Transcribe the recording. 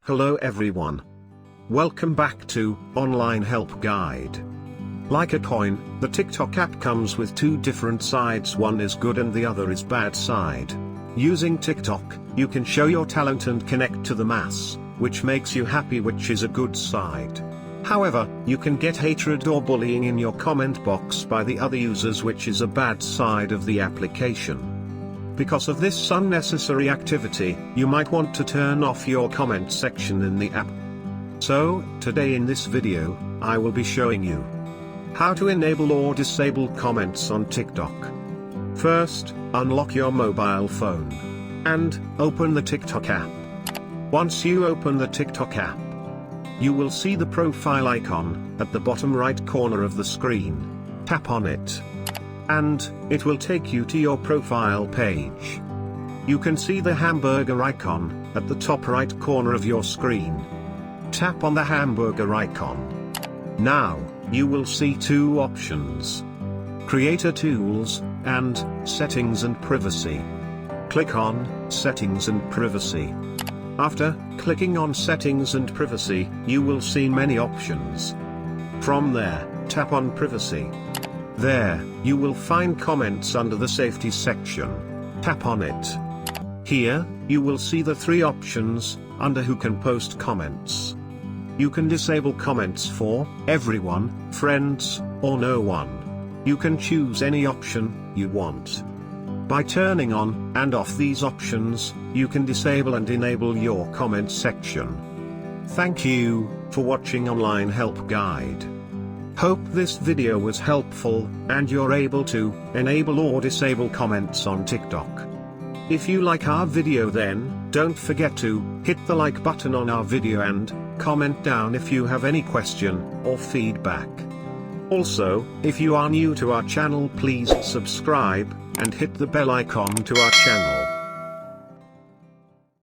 Hello everyone. Welcome back to Online Help Guide. Like a coin, the TikTok app comes with two different sides. One is good and the other is bad side. Using TikTok, you can show your talent and connect to the mass, which makes you happy, which is a good side. However, you can get hatred or bullying in your comment box by the other users, which is a bad side of the application. Because of this unnecessary activity, you might want to turn off your comment section in the app. So, today in this video, I will be showing you how to enable or disable comments on TikTok. First, unlock your mobile phone and open the TikTok app. Once you open the TikTok app, you will see the profile icon at the bottom right corner of the screen. Tap on it, and it will take you to your profile page. You can see the hamburger icon at the top right corner of your screen. Tap on the hamburger icon. Now, you will see two options: Creator Tools and Settings and Privacy. Click on Settings and Privacy. After clicking on Settings and Privacy, you will see many options. From there, tap on Privacy. There, you will find comments under the Safety section. Tap on it. Here, you will see the three options under Who can post comments. You can disable comments for everyone, friends, or no one. You can choose any option you want. By turning on and off these options, you can disable and enable your comment section. Thank you for watching Online Help Guide. Hope this video was helpful, and you're able to enable or disable comments on TikTok. If you like our video, then don't forget to hit the like button on our video and comment down if you have any question or feedback. Also, if you are new to our channel, please subscribe and hit the bell icon to our channel.